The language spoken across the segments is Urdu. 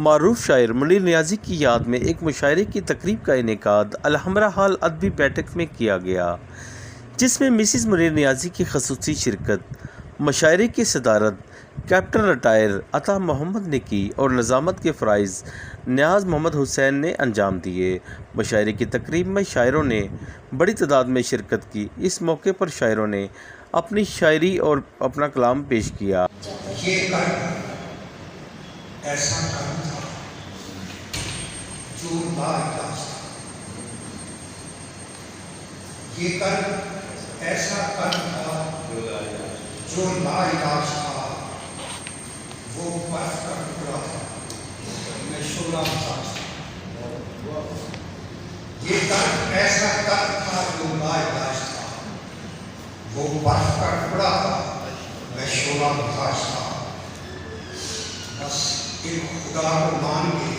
معروف شاعر منیر نیازی کی یاد میں ایک مشاعرے کی تقریب کا انعقاد الحمرا ہال ادبی بیٹھک میں کیا گیا، جس میں مسز منیر نیازی کی خصوصی شرکت، مشاعرے کی صدارت کیپٹن ریٹائر عطا محمد نے کی اور نظامت کے فرائض نیاز محمد حسین نے انجام دیے۔ مشاعرے کی تقریب میں شاعروں نے بڑی تعداد میں شرکت کی۔ اس موقع پر شاعروں نے اپنی شاعری اور اپنا کلام پیش کیا۔ یہ قلب ایسا قلب تھا جو لاعلاج تھا، یہ قلب ایسا قلب تھا جو لاعلاج تھا، وہ برف کا ٹکڑا تھا، میں شعلہ تھا۔ یہ قلب ایسا قلب تھا جو لاعلاج تھا، وہ برف کا ٹکڑا تھا، میں شعلہ تاش تھا۔ بس ایک خدا کو مان کے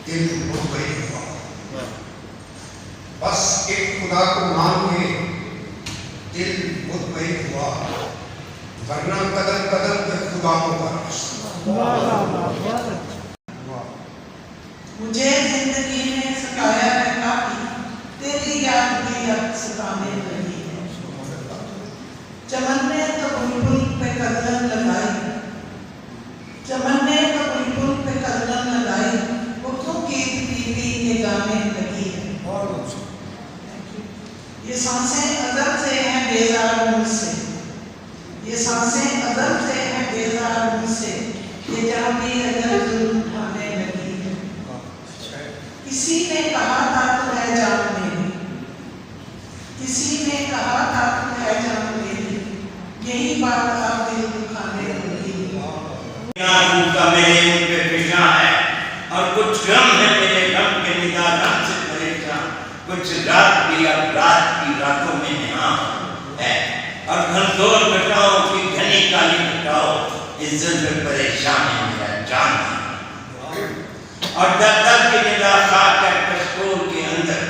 دل مطمئن ہوا، بس ایک خدا کو مان کے دل مطمئن ہوا، ورنہ قدم قدم پہ خداؤں کا مجھے زندگی نے ستایا ہے کافی، تیری یاد بھی اب ستانے لگی ہے۔ چمن نے تو بلبل پہ قدم لگائی، چمن نے تو بلبل پہ قدم لگائی، اٹھوں کی بیوی کے گانے لگی ہے۔ یہ سانسیں ازل سے ہیں بیزار مجھ سے، یہ سانسیں ازل سے ہیں بیزار مجھ سے، یہ جان بھی اگر ظلم اٹھانے لگی ہے۔ کسی نے کہا تھا تو ہے جان میری، کسی نے کہا تھا تو ہے جان میری، یہی بات آپ دل دکھانے لگی ہے۔ کا میرے ان پہ پیشاں ہے، اور کچھ غم ہے میرے غم کے نداغم سے پریشاں، کچھ رات بھی اب رات کی راتوں میں نہاں ہے، اور گھنٹور بٹاؤ کی گھنی کالی بٹاؤ، عزت پہ پریشان ہے میرا جان، اور در در کی ندا خاک ہے پشکول کے اندر،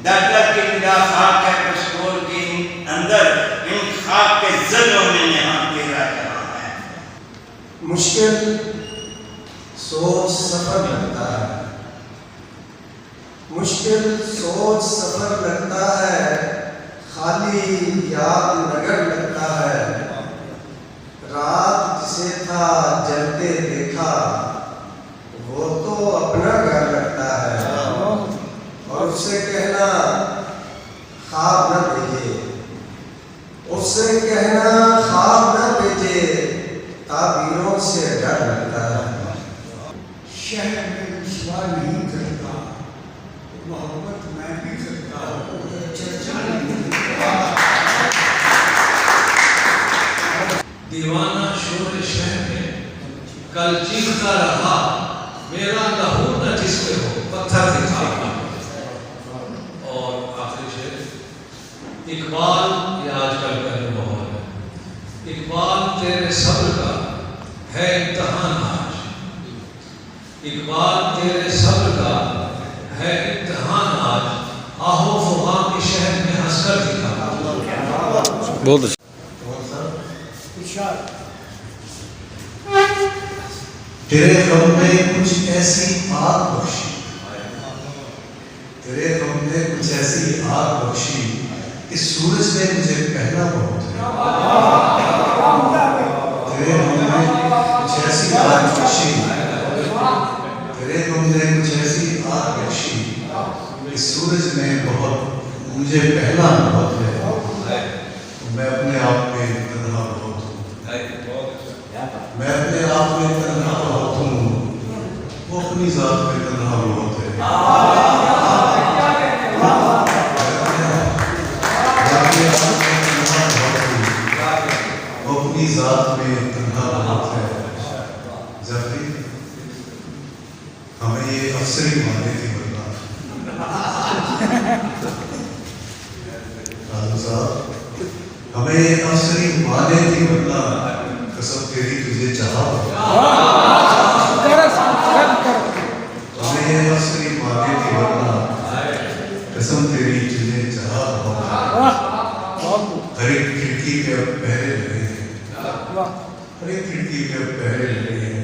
در در کی ندا خاک ہے پشکول کے اندر، ان خاک کے ذروں میں نہاں تیرا جہاں ہے۔ مشکل سوچ سفر لگتا ہے، مشکل سوچ سفر لگتا ہے، خالی یاد نگر لگتا ہے، رات جسے تھا جلتے دیکھا وہ تو اپنا گھر لگتا ہے، اور اس سے کہنا خواب نہ بھیجے، اس سے کہنا خواب نہ بھیجے، تعبیروں سے ڈر لگتا ہے۔ شہر میں رسوا نہیں کرتا، محبت میں بھی کرتا ہوں، چرچا نہیں کرتا۔ دیوانہ شور شہر میں کل چیختا رہا، میرا لہو نہ جس پہ ہو پتھر دکھا۔ اور آخری شعر، اقبال، یہ آج کل کا جو ماحول ہے، اقبال تیرے صبر کا ہے امتحان آج، اقبال تیرے صبر کا ہے امتحان آج، آہو فغاں کے شہر میں ہنس کر دکھا۔ بہت اچھا۔ تیرے غم نے کچھ ایسی آگ بخشی، تیرے غم نے کچھ ایسی آگ بخشی کہ سورج نے مجھے پہنا بہت ہے۔ تیرے غم نے کچھ ایسی آگ بخشی، تیرے غم نے کچھ ایسی آگ بخشی کہ سورج نے بہت مجھے پہنا بہت ہے۔ میں اپنے آپ میں تنہا بہت ہوں، میں اپنے آپ میں تنہا بہت ہوں، وہ اپنی ذات میں تنہا بہت ہے۔ وہ اپنی ذات میں تنہا بہت ہے۔ ذاتی ہمیں یہ افسری ماننے تھی ورنہ صاحب، ہمیں یہ افسری مانے تھی ورنہ قسم تیری تجھے چاہا، ہمیں یہ افسری مانے تھی ورنہ قسم تیری تجھے چاہا۔ ہر ایک کھڑکی پہ اب پہرے لگے ہیں، ہر ایک کھڑکی پہ اب پہرے لگے ہیں،